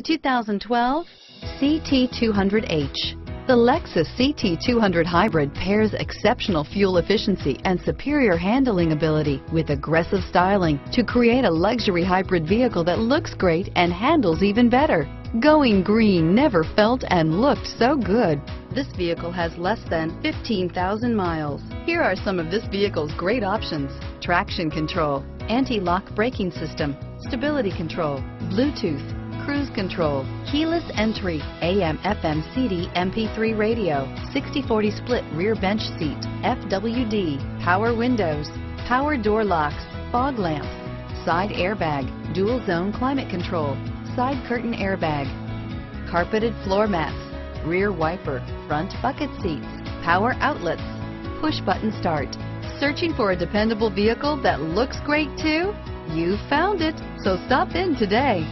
2012 CT200H. The Lexus CT200 Hybrid pairs exceptional fuel efficiency and superior handling ability with aggressive styling to create a luxury hybrid vehicle that looks great and handles even better. Going green never felt and looked so good. This vehicle has less than 15,000 miles. Here are some of this vehicle's great options: traction control, anti-lock braking system, stability control, Bluetooth, cruise control, keyless entry, AM/FM CD MP3 radio, 60/40 split rear bench seat, FWD, power windows, power door locks, fog lamps, side airbag, dual zone climate control, side curtain airbag, carpeted floor mats, rear wiper, front bucket seats, power outlets, push button start. Searching for a dependable vehicle that looks great too? You found it, so stop in today.